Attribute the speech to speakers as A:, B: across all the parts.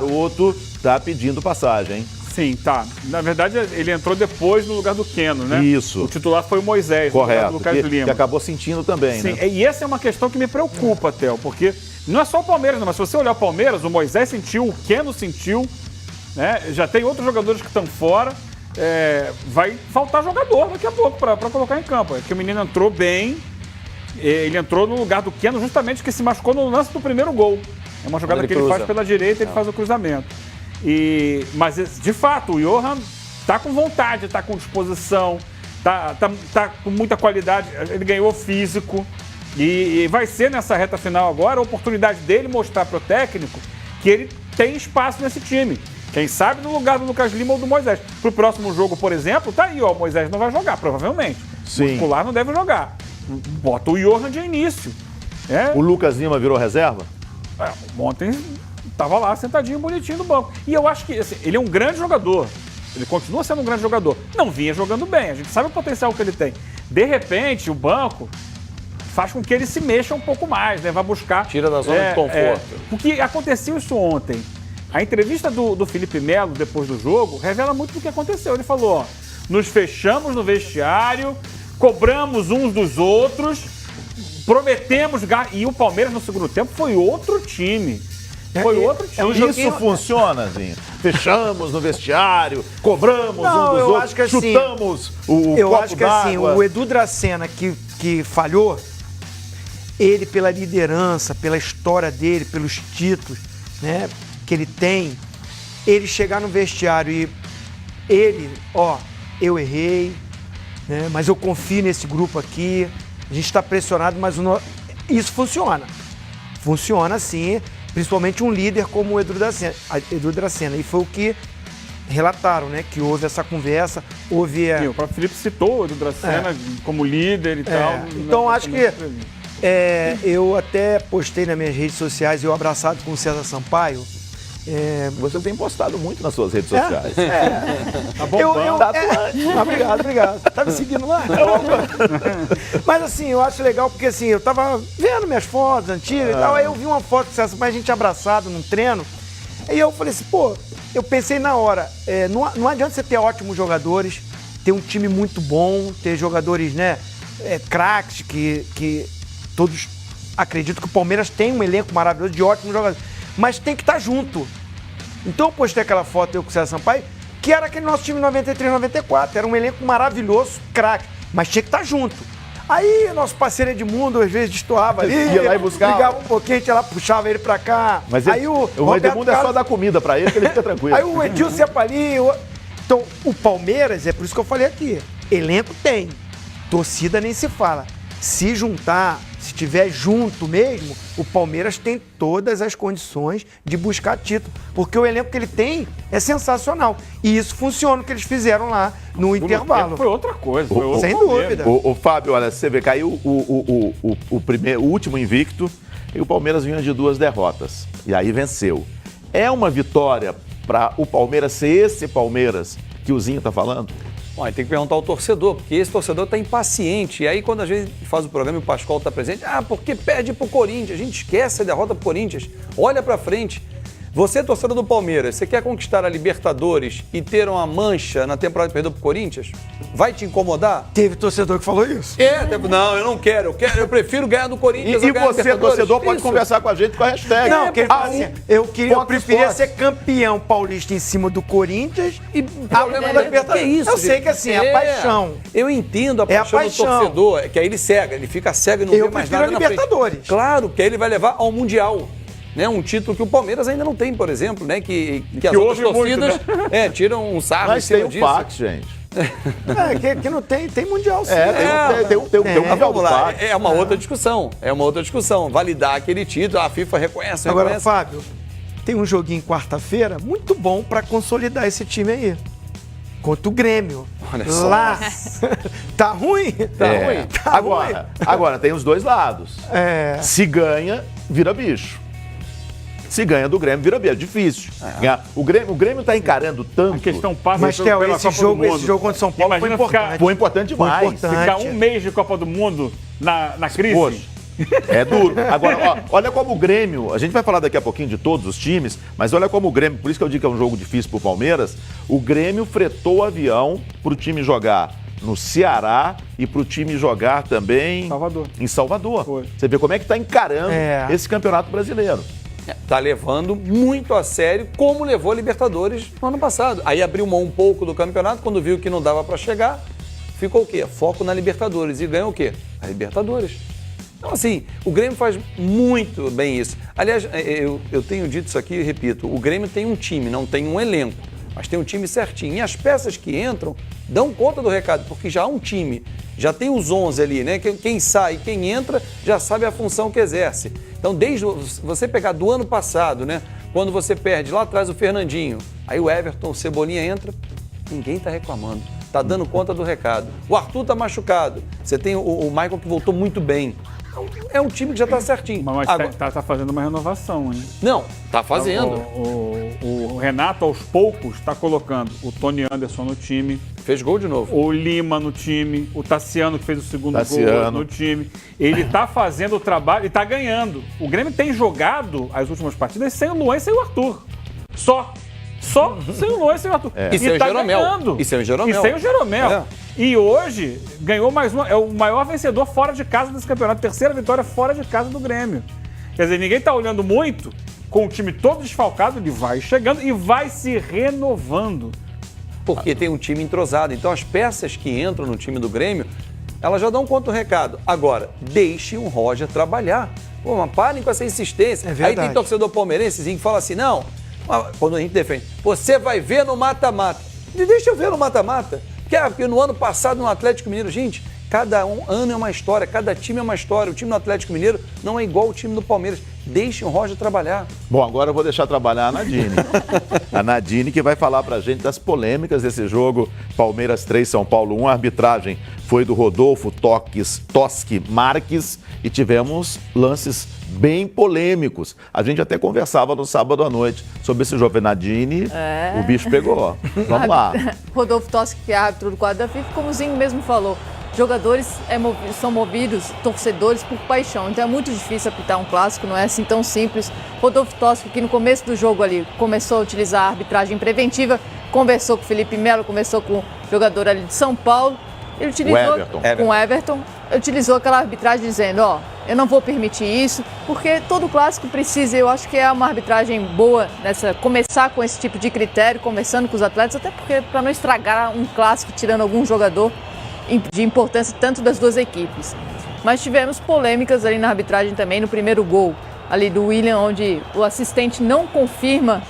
A: O outro tá pedindo passagem, hein?
B: Sim, tá. Na verdade, ele entrou depois no lugar do Keno, né?
A: Isso.
B: O titular foi o Moisés,
A: Correto,
B: no lugar do Lucas Lima.
A: que acabou sentindo também,
B: Sim,
A: né?
B: e essa é uma questão que me preocupa, Theo, porque não é só o Palmeiras, não, mas se você olhar o Palmeiras, o Moisés sentiu, o Keno sentiu, né? Já tem outros jogadores que estão fora. Vai faltar jogador daqui a pouco para colocar em campo. É que o menino entrou bem, ele entrou no lugar do Keno justamente que se machucou no lance do primeiro gol. É uma jogada que ele faz pela direita, ele faz o cruzamento. Mas, de fato, o Johan tá com vontade, tá com disposição, tá com muita qualidade, ele ganhou físico e vai ser nessa reta final agora a oportunidade dele mostrar pro técnico que ele tem espaço nesse time. Quem sabe no lugar do Lucas Lima ou do Moisés. Pro próximo jogo, por exemplo, tá aí, ó, o Moisés não vai jogar, provavelmente.
A: Sim.
B: O muscular não deve jogar. Bota o Johan de início.
A: O Lucas Lima virou reserva?
B: Ontem estava lá sentadinho, bonitinho no banco. E eu acho que assim, ele é um grande jogador. Ele continua sendo um grande jogador. Não vinha jogando bem, a gente sabe o potencial que ele tem. De repente, o banco faz com que ele se mexa um pouco mais, né? Vai buscar...
C: Tira da zona de conforto.
B: Porque aconteceu isso ontem. A entrevista do Felipe Melo, depois do jogo, revela muito do que aconteceu. Ele falou, ó, nos fechamos no vestiário, cobramos uns dos outros, prometemos... E o Palmeiras, no segundo tempo, foi outro time. Foi outro time.
A: Isso funciona, Zinho? Fechamos no vestiário, cobramos um dos outros,
D: acho que assim,
A: chutamos o copo d'água.
D: Eu acho que assim, o Edu Dracena que falhou, ele pela liderança, pela história dele, pelos títulos, né, que ele tem, ele chegar no vestiário e ele, eu errei, né, mas eu confio nesse grupo aqui, a gente está pressionado, mas isso funciona. Funciona sim, principalmente um líder como o Edu Dracena. E foi o que relataram, né? Que houve essa conversa, houve...
B: Sim, o próprio Felipe citou o Edu Dracena como líder e tal.
D: Então, acho que eu até postei nas minhas redes sociais, eu abraçado com o César Sampaio.
A: Você tem postado muito nas suas redes sociais.
D: Tá bom, obrigado. Tá me seguindo lá? Mas assim, eu acho legal porque assim, eu tava vendo minhas fotos antigas e tal, aí eu vi uma foto com essa, a gente abraçado num treino, aí eu falei assim, eu pensei na hora, não adianta você ter ótimos jogadores, ter um time muito bom, ter jogadores, né, craques, que todos acreditam que o Palmeiras tem um elenco maravilhoso de ótimos jogadores. Mas tem que estar junto. Então eu postei aquela foto eu com o César Sampaio, que era aquele nosso time 93, 94. Era um elenco maravilhoso, craque. Mas tinha que estar junto. Aí nosso parceiro Edmundo, às vezes, destoava ali.
A: Ia lá e buscava.
D: Ligava um pouquinho, a gente ia lá, puxava ele pra cá.
A: Mas
D: aí
A: o Edmundo é só dar comida pra ele, que ele fica tranquilo.
D: Aí o Edilson ia pra ali. Então, o Palmeiras, é por isso que eu falei aqui, elenco tem. Torcida nem se fala. Se juntar, se tiver junto mesmo, o Palmeiras tem todas as condições de buscar título. Porque o elenco que ele tem é sensacional. E isso funciona o que eles fizeram lá no intervalo.
B: Foi outra coisa.
D: Sem dúvida.
A: O Fábio, olha, você vê, caiu o último invicto e o Palmeiras vinha de 2 derrotas. E aí venceu. É uma vitória para o Palmeiras ser esse Palmeiras que o Zinho tá falando?
C: Bom, aí tem que perguntar ao torcedor, porque esse torcedor está impaciente. E aí, quando a gente faz o programa e o Pascoal está presente, porque perde pro Corinthians. A gente esquece a derrota pro Corinthians. Olha pra frente. Você, torcedor do Palmeiras, você quer conquistar a Libertadores e ter uma mancha na temporada que perdeu pro Corinthians? Vai te incomodar?
D: Teve torcedor que falou isso.
C: Não, eu não quero. Eu prefiro ganhar do Corinthians.
A: E você, torcedor, pode conversar com a gente com a hashtag.
D: Não, eu preferia ser campeão paulista em cima do Corinthians e problema da Libertadores.
C: É isso,
D: eu sei que assim, é a paixão.
C: Eu entendo a paixão do torcedor, que aí ele cega, ele fica cego e não vê mais nada na frente.
D: Libertadores.
C: Claro, que aí ele vai levar ao Mundial. Né, um título que o Palmeiras ainda não tem, por exemplo, né? Que as outras torcidas tiram um sarro.
A: Mas tem o Pax, gente.
D: Que não tem Mundial sim.
A: Tem um
C: vamos lá, é uma outra discussão. Validar aquele título, a FIFA reconhece.
D: Agora, Fábio, tem um joguinho quarta-feira muito bom pra consolidar esse time aí. Contra o Grêmio.
C: Olha só.
D: Lá. Tá ruim? Tá ruim.
A: Agora, tem os dois lados. Se ganha, vira bicho. Se ganha do Grêmio, vira bicho. É difícil. O Grêmio tá encarando tanto.
B: A questão passa
D: mas, Theo, esse jogo contra o São Paulo foi importante.
A: Foi importante demais.
B: Ficar um mês de Copa do Mundo na crise.
A: É duro. Agora, ó, olha como o Grêmio, a gente vai falar daqui a pouquinho de todos os times, mas olha como o Grêmio, por isso que eu digo que é um jogo difícil pro Palmeiras, o Grêmio fretou o avião pro time jogar no Ceará e pro time jogar também em Salvador.
B: Foi.
A: Você vê como é que tá encarando esse campeonato brasileiro.
C: Tá levando muito a sério, como levou a Libertadores no ano passado. Aí abriu mão um pouco do campeonato, quando viu que não dava para chegar, ficou o quê? Foco na Libertadores. E ganhou o quê? A Libertadores. Então, assim, o Grêmio faz muito bem isso. Aliás, eu tenho dito isso aqui e repito, o Grêmio tem um time, não tem um elenco, mas tem um time certinho. E as peças que entram dão conta do recado, porque já há um time, já tem os 11 ali, né? Quem sai, quem entra, já sabe a função que exerce. Então, desde você pegar do ano passado, né? Quando você perde lá atrás o Fernandinho, aí o Everton, o Cebolinha entra, ninguém tá reclamando. Tá dando conta do recado. O Arthur tá machucado. Você tem o Michael que voltou muito bem. Então, é um time que já tá certinho.
B: Mas
C: agora,
B: tá fazendo uma renovação, hein?
C: Não, tá fazendo.
B: O Renato, aos poucos, está colocando o Tony Anderson no time.
C: Fez gol de novo.
B: O Lima no time. O Tassiano, que fez o segundo gol no time. Ele tá fazendo o trabalho e tá ganhando. O Grêmio tem jogado as últimas partidas sem o Luan e sem o Arthur. Só sem o Luan e sem o Arthur.
C: E sem o Jeromel.
B: Ganhando.
C: E sem o Jeromel.
B: E sem o Jeromel. E hoje ganhou mais uma. É o maior vencedor fora de casa desse campeonato. Terceira vitória fora de casa do Grêmio. Quer dizer, ninguém tá olhando muito. Com o time todo desfalcado, ele vai chegando e vai se renovando.
C: Porque tem um time entrosado. Então as peças que entram no time do Grêmio, elas já dão conta do recado. Agora, deixem o Roger trabalhar. Pô, mas parem com essa insistência. Aí tem torcedor palmeirensezinho que fala assim, não, quando a gente defende, você vai ver no mata-mata. Deixa eu ver no mata-mata. Porque no ano passado, no Atlético Mineiro, gente, cada ano é uma história, cada time é uma história. O time do Atlético Mineiro não é igual ao time do Palmeiras. Deixem o Roger trabalhar.
A: Bom, agora eu vou deixar trabalhar a Nadine. A Nadine que vai falar pra gente das polêmicas desse jogo. Palmeiras 3, São Paulo 1. A arbitragem foi do Rodolfo Toschi Marques e tivemos lances bem polêmicos. A gente até conversava no sábado à noite sobre esse jogo. Nadine, o bicho pegou. Vamos lá.
E: Rodolfo Toschi, que é árbitro do quadro da FIFA, como o Zinho mesmo falou, jogadores são movidos, torcedores, por paixão. Então é muito difícil apitar um clássico, não é assim tão simples. Rodolfo Toschi, que no começo do jogo ali começou a utilizar a arbitragem preventiva, conversou com o Felipe Melo, conversou com o jogador ali de São Paulo. Ele utilizou com o Everton, utilizou aquela arbitragem dizendo, eu não vou permitir isso, porque todo clássico precisa, eu acho que é uma arbitragem boa começar com esse tipo de critério, conversando com os atletas, até porque para não estragar um clássico tirando algum jogador de importância tanto das duas equipes. Mas tivemos polêmicas ali na arbitragem também, no primeiro gol ali do William, onde o assistente não confirma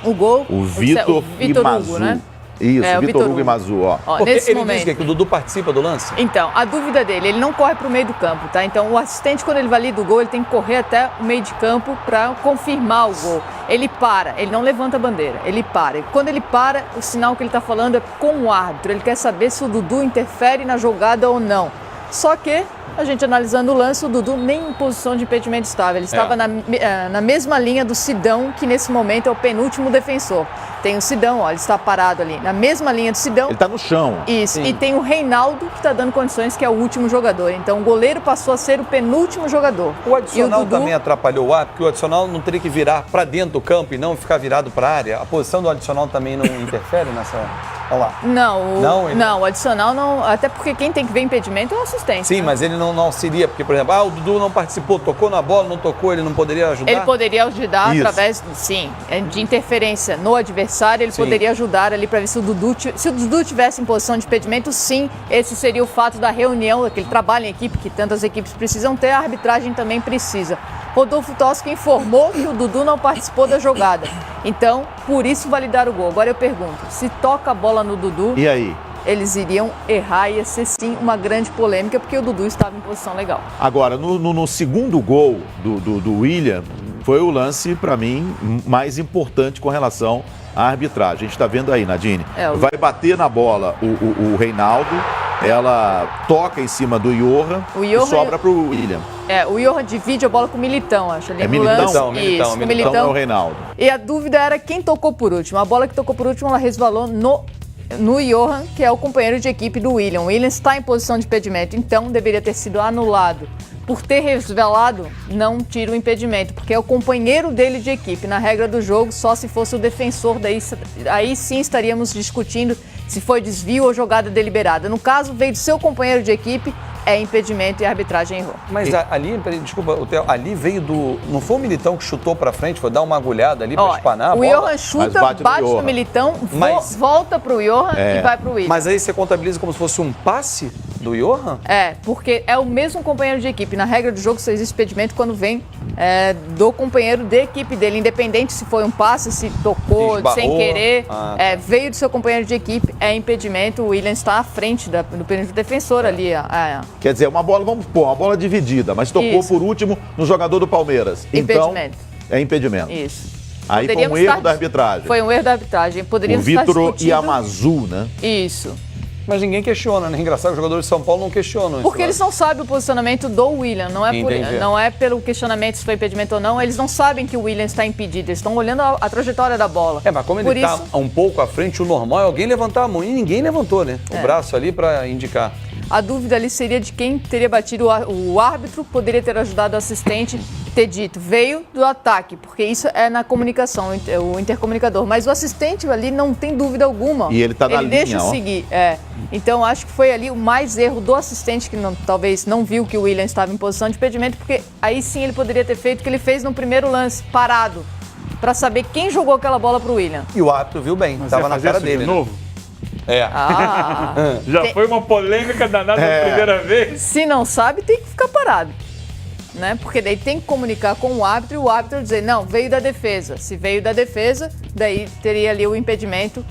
E: o gol.
A: O Vitor Hugo, né? Isso, o Vitor Hugo e Mazu,
E: nesse
C: ele
E: momento.
C: diz que o Dudu participa do lance?
E: Então, a dúvida dele, ele não corre para o meio do campo, tá? Então, o assistente, quando ele vai ali do gol, ele tem que correr até o meio de campo para confirmar o gol. Ele para, ele não levanta a bandeira, ele para. E quando ele para, o sinal que ele está falando é com o árbitro. Ele quer saber se o Dudu interfere na jogada ou não. Só que, a gente analisando o lance, o Dudu nem em posição de impedimento estava. Ele estava na mesma linha do Sidão, que nesse momento é o penúltimo defensor. Tem o Sidão, ele está parado ali, na mesma linha do Sidão.
A: Ele está no chão.
E: Isso, sim. E tem o Reinaldo, que está dando condições, que é o último jogador. Então o goleiro passou a ser o penúltimo jogador.
C: O adicional também atrapalhou o ar, porque o adicional não teria que virar para dentro do campo e não ficar virado para a área. A posição do adicional também não interfere nessa... Olha lá.
E: Não, o adicional não, até porque quem tem que ver impedimento é o assistente.
C: Sim, mas ele não auxilia, porque, por exemplo, o Dudu não participou, tocou na bola, não tocou, ele não poderia ajudar?
E: Ele poderia ajudar através, de interferência no adversário, ele poderia ajudar ali para ver se o Dudu tivesse em posição de impedimento, sim, esse seria o fato da reunião, daquele trabalho em equipe que tantas equipes precisam ter, a arbitragem também precisa. Rodolfo Toschi informou que o Dudu não participou da jogada, então, por isso validar o gol. Agora eu pergunto, se toca a bola no Dudu,
A: e aí?
E: Eles iriam errar, ia ser sim uma grande polêmica, porque o Dudu estava em posição legal.
A: Agora, no segundo gol do William, foi o lance, para mim, mais importante com relação à arbitragem. A gente está vendo aí, Nadine. Vai bater na bola o Reinaldo, ela toca em cima do Johan e sobra para o William.
E: O Johan divide a bola com o Militão, acho. Ali
A: Militão?
E: Militão
A: é o Reinaldo.
E: E a dúvida era quem tocou por último. A bola que tocou por último, ela resvalou no Johan, que é o companheiro de equipe do William. O William está em posição de impedimento, então deveria ter sido anulado. por ter resvalado, não tira o impedimento, porque é o companheiro dele de equipe. Na regra do jogo, só se fosse o defensor, aí sim estaríamos discutindo se foi desvio ou jogada deliberada. No caso, veio do seu companheiro de equipe, é impedimento e a arbitragem errou.
C: Mas ali, desculpa, Theo, ali veio do... Não foi o Militão que chutou pra frente, foi dar uma agulhada ali pra espanar a bola?
E: O Johan chuta, bate no Militão, volta pro Johan e vai pro Willian.
C: Mas aí você contabiliza como se fosse um passe do Johan?
E: Porque é o mesmo companheiro de equipe. Na regra do jogo, só existe impedimento quando vem do companheiro de equipe dele, independente se foi um passe, se tocou sem querer, veio do seu companheiro de equipe, é impedimento. O Willian está à frente do perímetro defensor ali.
A: Quer dizer, uma bola, vamos pôr, uma bola dividida, mas tocou por último no jogador do Palmeiras.
E: Impedimento.
A: Então, é impedimento.
E: Isso.
A: Aí foi um erro da arbitragem.
E: Foi um erro da arbitragem. Poderíamos
A: o Vitor e a Mazu, né?
E: Isso.
C: Mas ninguém questiona, né? Engraçado, os jogadores de São Paulo não questionam.
E: Porque eles não sabem o posicionamento do Willian, não é pelo questionamento se foi impedimento ou não, eles não sabem que o Willian está impedido, eles estão olhando a trajetória da bola.
C: Mas como ele está um pouco à frente, o normal é alguém levantar a mão, e ninguém levantou, né? O braço ali para indicar.
E: A dúvida ali seria de quem teria batido o árbitro, poderia ter ajudado o assistente, ter dito, veio do ataque, porque isso é na comunicação, o intercomunicador. Mas o assistente ali não tem dúvida alguma.
A: E ele está na linha,
E: Ele deixa seguir. Então, acho que foi ali o mais erro do assistente, que talvez não viu que o Willian estava em posição de impedimento, porque aí sim ele poderia ter feito o que ele fez no primeiro lance, parado, para saber quem jogou aquela bola para o Willian.
C: E o árbitro viu bem, estava na cara dele.
B: De novo?
C: Já
B: foi uma polêmica danada na primeira vez.
E: Se não sabe, tem que ficar parado. Né? Porque daí tem que comunicar com o árbitro e o árbitro dizer, não, veio da defesa. Se veio da defesa, daí teria ali o impedimento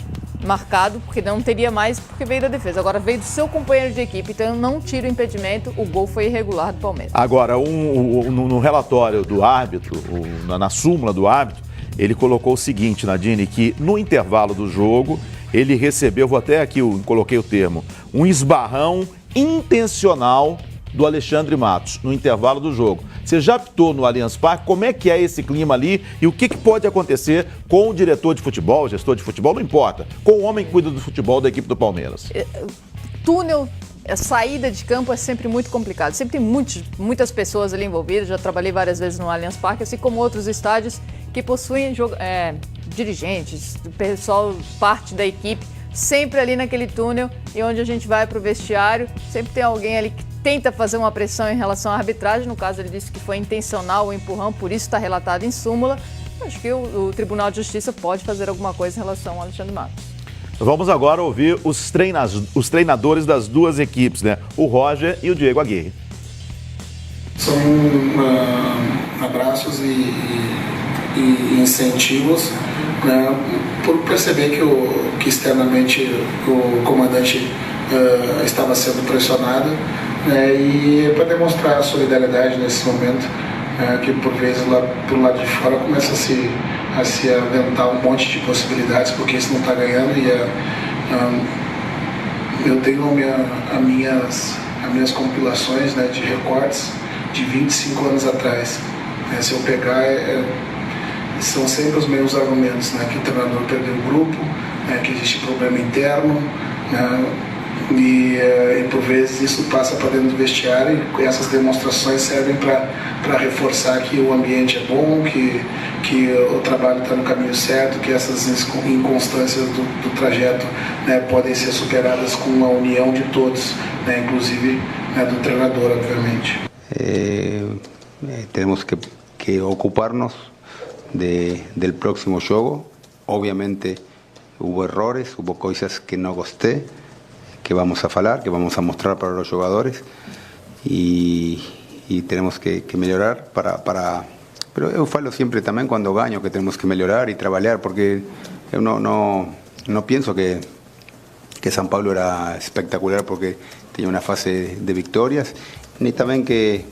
E: marcado, porque não teria mais, porque veio da defesa. Agora veio do seu companheiro de equipe, então não tira o impedimento, o gol foi irregular do Palmeiras.
A: Agora, no relatório do árbitro, na súmula do árbitro, ele colocou o seguinte, Nadine, que no intervalo do jogo, ele recebeu, vou até aqui, coloquei o termo, um esbarrão intencional do Alexandre Matos, no intervalo do jogo. Você já apitou no Allianz Parque, como é que é esse clima ali e o que pode acontecer com o diretor de futebol, gestor de futebol, não importa, com o homem que cuida do futebol da equipe do Palmeiras?
E: Túnel, a saída de campo é sempre muito complicado, sempre tem muitas pessoas ali envolvidas, já trabalhei várias vezes no Allianz Parque, assim como outros estádios que possuem dirigentes, o pessoal, parte da equipe, sempre ali naquele túnel, e onde a gente vai para o vestiário, sempre tem alguém ali que tenta fazer uma pressão em relação à arbitragem. No caso, ele disse que foi intencional o empurrão, por isso está relatado em súmula. Acho que o Tribunal de Justiça pode fazer alguma coisa em relação ao Alexandre Matos.
A: Vamos agora ouvir os treinadores das duas equipes, né? O Roger e o Diego Aguirre.
F: São abraços e incentivos, né, por perceber que externamente o comandante estava sendo pressionado, né, e para demonstrar a solidariedade nesse momento, que por vezes lá pro lado de fora começa a se aventar um monte de possibilidades, porque isso não está ganhando, e eu tenho as minhas compilações, né, de recortes de 25 anos atrás. Se eu pegar, são sempre os mesmos argumentos, né? Que o treinador perdeu o grupo, né? Que existe problema interno, né? E por vezes isso passa para dentro do vestiário, e essas demonstrações servem para reforçar que o ambiente é bom, que o trabalho está no caminho certo, que essas inconstâncias do trajeto, né, podem ser superadas com a união de todos, né? Inclusive, né, do treinador, obviamente.
G: Temos que ocuparnos del próximo juego. Obviamente hubo errores, hubo cosas que no gosté, que vamos a falar, que vamos a mostrar para los jugadores, y tenemos que mejorar pero yo falo siempre también cuando gano que tenemos que mejorar y trabajar, porque yo no pienso que San Pablo era espectacular porque tenía una fase de victorias, ni también que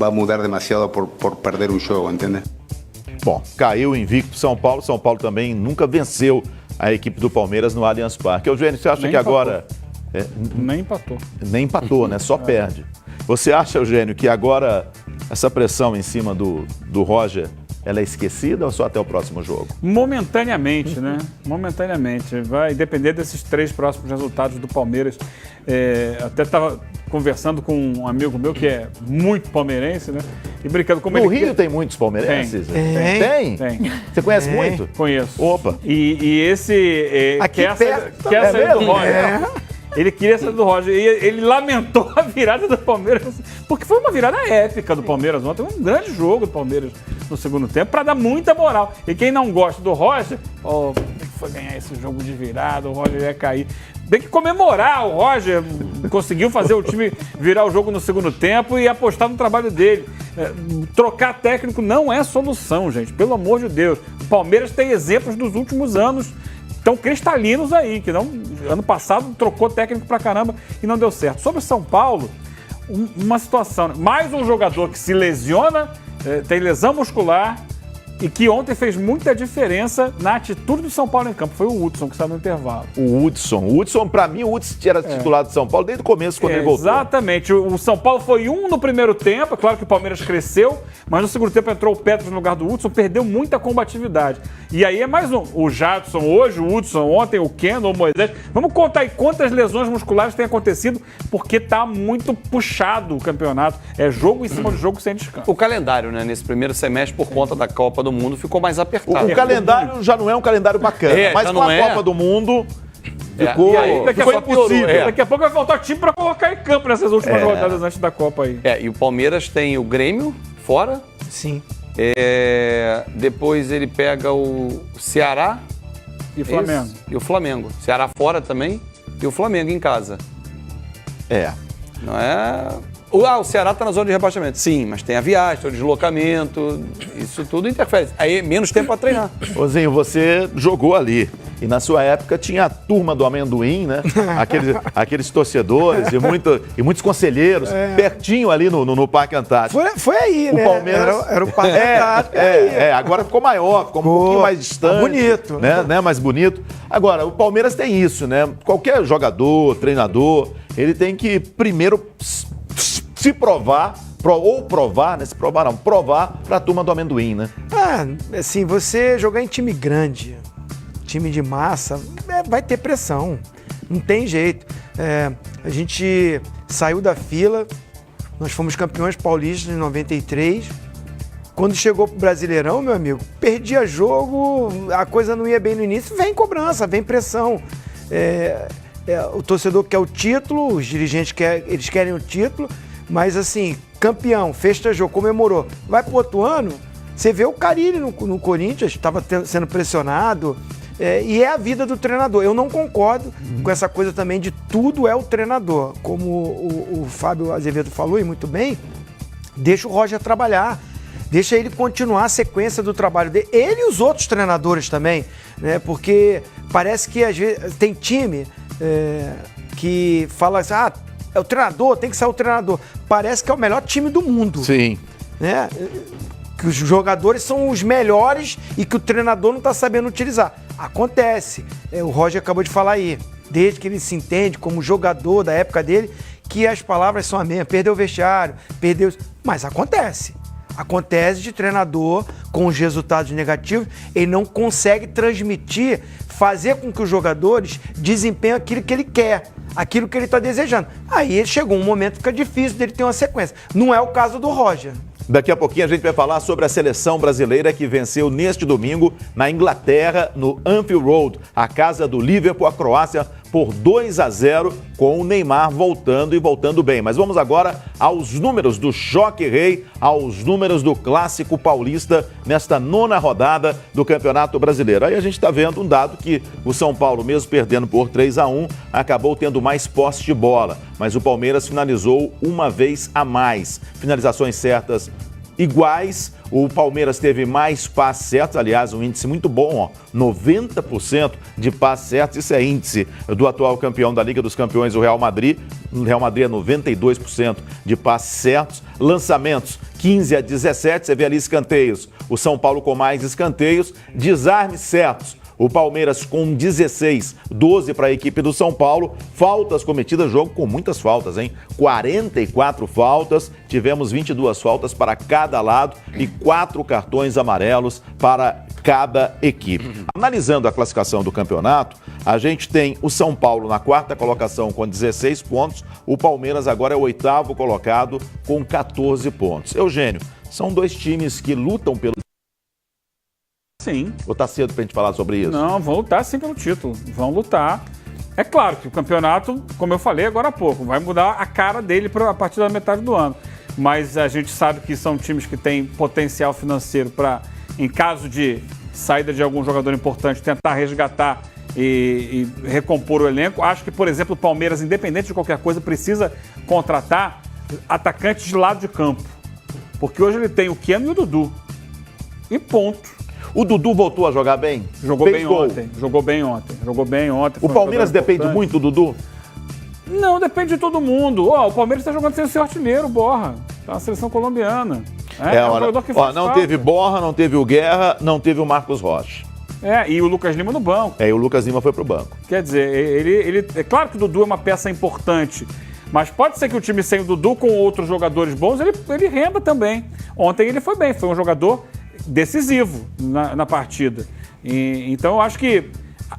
G: va a mudar demasiado por perder um jogo, entende?
A: Bom, caiu o invicto São Paulo. São Paulo também nunca venceu a equipe do Palmeiras no Allianz Parque. Eugênio, você acha que agora...
B: Nem empatou.
A: Nem empatou, né? Só perde. Você acha, Eugênio, que agora essa pressão em cima do Roger, ela é esquecida ou só até o próximo jogo?
B: Momentaneamente, né? Momentaneamente. Vai depender desses 3 próximos resultados do Palmeiras. Até estava conversando com um amigo meu que é muito palmeirense, né? E brincando como
A: No
B: ele...
A: Rio tem muitos palmeirenses?
B: Tem.
A: Você conhece muito?
B: Conheço.
A: Opa.
B: E esse...
D: Aqui perto
B: quer sair do
A: mesmo?
B: Roger. Ele queria sair do Roger. E ele lamentou a virada do Palmeiras. Porque foi uma virada épica do Palmeiras ontem. Um grande jogo do Palmeiras no segundo tempo para dar muita moral. E quem não gosta do Roger, como é que foi ganhar esse jogo de virada? O Roger ia cair. Tem que comemorar. O Roger conseguiu fazer o time virar o jogo no segundo tempo e apostar no trabalho dele. Trocar técnico não é solução, gente. Pelo amor de Deus. O Palmeiras tem exemplos dos últimos anos tão cristalinos aí, que ano passado trocou técnico pra caramba e não deu certo. Sobre o São Paulo, uma situação, mais um jogador que se lesiona, tem lesão muscular e que ontem fez muita diferença na atitude do São Paulo em campo. Foi o Hudson que saiu no intervalo.
A: O Hudson, pra mim, o Hudson era titular do São Paulo desde o começo, quando ele voltou.
B: Exatamente. O São Paulo foi no primeiro tempo, é claro que o Palmeiras cresceu, mas no segundo tempo entrou o Petros no lugar do Hudson, perdeu muita combatividade. E aí é mais um. O Jadson hoje, o Hudson ontem, o Keno, o Moisés. Vamos contar aí quantas lesões musculares têm acontecido, porque tá muito puxado o campeonato. É jogo em cima de jogo sem descanso.
C: O calendário, né, nesse primeiro semestre, por conta da Copa do Mundo, ficou mais apertado.
A: O calendário já não é um calendário bacana, mas com a Copa do Mundo ficou,
B: e aí, daqui a
A: ficou
B: pouco
A: impossível.
B: Daqui a pouco vai faltar time pra colocar em campo nessas últimas rodadas antes da Copa aí.
C: E o Palmeiras tem o Grêmio fora.
D: Sim.
C: Depois ele pega o Ceará
B: E Flamengo.
C: E o Flamengo. Ceará fora também e o Flamengo em casa. Não é... o Ceará está na zona de rebaixamento. Sim, mas tem a viagem, tem o deslocamento, isso tudo interfere. Aí menos tempo para treinar.
A: Ô, você jogou ali. E na sua época tinha a turma do amendoim, né? Aqueles torcedores e muitos conselheiros, pertinho ali no Parque Antártico.
D: Foi aí,
A: o
D: né?
A: Palmeiras...
D: Era o Parque Antártico.
A: Agora ficou maior, ficou um pouquinho mais distante.
D: Bonito.
A: Né? Mais bonito. Agora, o Palmeiras tem isso, né? Qualquer jogador, treinador, ele tem que primeiro se provar, provar para a turma do amendoim, né?
D: Assim, você jogar em time grande, time de massa, vai ter pressão, não tem jeito. A gente saiu da fila, nós fomos campeões paulistas em 93, quando chegou pro Brasileirão, meu amigo, perdia jogo, a coisa não ia bem no início, vem cobrança, vem pressão. O torcedor quer o título, os dirigentes eles querem o título, mas assim, campeão, festejou, comemorou. Vai pro outro ano, você vê o Carille no Corinthians, estava sendo pressionado, e é a vida do treinador. Eu não concordo com essa coisa também de tudo é o treinador. Como o Fábio Azevedo falou, e muito bem, deixa o Roger trabalhar. Deixa ele continuar a sequência do trabalho dele. Ele e os outros treinadores também, né? Porque parece que às vezes tem time que fala assim, é o treinador, tem que ser o treinador. Parece que é o melhor time do mundo.
A: Sim.
D: Né? Que os jogadores são os melhores e que o treinador não está sabendo utilizar. Acontece. O Roger acabou de falar aí, desde que ele se entende como jogador da época dele, que as palavras são as mesmas. Perdeu o vestiário, perdeu... Mas acontece. Acontece de treinador com os resultados negativos, ele não consegue transmitir, fazer com que os jogadores desempenhem aquilo que ele quer, aquilo que ele está desejando. Aí chegou um momento que fica difícil dele ter uma sequência. Não é o caso do Roger.
A: Daqui a pouquinho a gente vai falar sobre a seleção brasileira que venceu neste domingo na Inglaterra, no Anfield Road, a casa do Liverpool, a Croácia, por 2-0, com o Neymar voltando e voltando bem. Mas vamos agora aos números do Choque Rei, aos números do Clássico Paulista nesta 9ª rodada do Campeonato Brasileiro. Aí a gente está vendo um dado que o São Paulo, mesmo perdendo por 3-1, acabou tendo mais posse de bola. Mas o Palmeiras finalizou uma vez a mais. Finalizações certas iguais, o Palmeiras teve mais passes certos, aliás, um índice muito bom, 90% de passes certos, isso é índice do atual campeão da Liga dos Campeões, o Real Madrid. O Real Madrid é 92% de passes certos, lançamentos 15-17, você vê ali escanteios, o São Paulo com mais escanteios, desarmes certos. O Palmeiras com 16, 12 para a equipe do São Paulo. Faltas cometidas, jogo com muitas faltas, hein? 44 faltas, tivemos 22 faltas para cada lado e 4 cartões amarelos para cada equipe. Analisando a classificação do campeonato, a gente tem o São Paulo na 4ª colocação com 16 pontos, o Palmeiras agora é o 8º colocado com 14 pontos. Eugênio, são 2 times que lutam pelo...
B: Sim.
A: Ou tá cedo pra gente falar sobre isso?
B: Não, vão lutar sim pelo título. Vão lutar. É claro que o campeonato, como eu falei agora há pouco, vai mudar a cara dele a partir da metade do ano. Mas a gente sabe que são times que têm potencial financeiro para, em caso de saída de algum jogador importante, tentar resgatar e recompor o elenco. Acho que, por exemplo, o Palmeiras, independente de qualquer coisa, precisa contratar atacantes de lado de campo. Porque hoje ele tem o Keno e o Dudu. E ponto.
A: O Dudu voltou a jogar bem?
B: Jogou bem ontem. Jogou bem ontem.
A: O Palmeiras depende muito do Dudu?
B: Não, depende de todo mundo. O Palmeiras está jogando sem o seu artilheiro, Borja. Tá na seleção colombiana. É um jogador que faz
A: não
B: falta.
A: teve Borja, não teve o Guerra, não teve o Marcos Rocha.
B: E o Lucas Lima no banco.
A: E o Lucas Lima foi pro banco.
B: Quer dizer, ele é claro que o Dudu é uma peça importante, mas pode ser que o time sem o Dudu, com outros jogadores bons, ele renda também. Ontem ele foi bem, foi um jogador decisivo na partida. Então eu acho que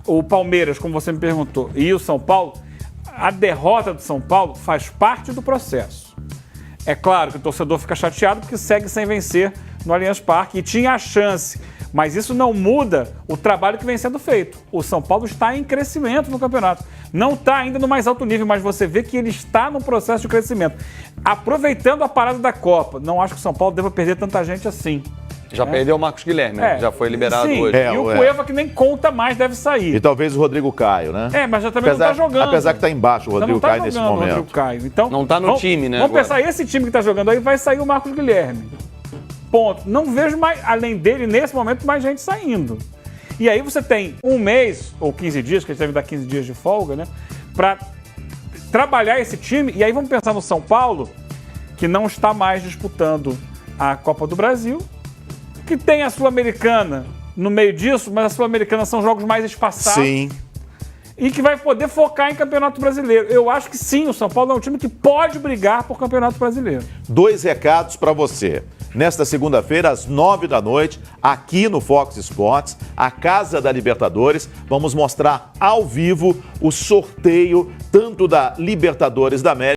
B: o Palmeiras, como você me perguntou, e o São Paulo, a derrota do São Paulo faz parte do processo. É claro que o torcedor fica chateado porque segue sem vencer no Allianz Parque e tinha a chance, mas isso não muda o trabalho que vem sendo feito. O São Paulo está em crescimento no campeonato. Não está ainda no mais alto nível, mas você vê que ele está no processo de crescimento. Aproveitando a parada da Copa, não acho que o São Paulo deva perder tanta gente assim.
C: Já perdeu o Marcos Guilherme, né? Já foi liberado
B: sim.
C: hoje.
B: E o Cueva, que nem conta mais, deve sair.
A: E talvez o Rodrigo Caio, né?
B: Mas já também não tá jogando.
A: Apesar que tá embaixo o Rodrigo Caio nesse momento.
B: Rodrigo Caio. Então,
C: não tá no time, né?
B: Vamos pensar, esse time que tá jogando aí vai sair o Marcos Guilherme. Ponto. Não vejo mais, além dele, nesse momento, mais gente saindo. E aí você tem um mês, ou 15 dias, que a gente deve dar 15 dias de folga, né? Pra trabalhar esse time. E aí vamos pensar no São Paulo, que não está mais disputando a Copa do Brasil, que tem a Sul-Americana no meio disso, mas a Sul-Americana são jogos mais espaçados.
A: Sim.
B: E que vai poder focar em Campeonato Brasileiro. Eu acho que sim, o São Paulo é um time que pode brigar por Campeonato Brasileiro.
A: 2 recados para você. Nesta segunda-feira, às 9 da noite, aqui no Fox Sports, a Casa da Libertadores, vamos mostrar ao vivo o sorteio tanto da Libertadores da América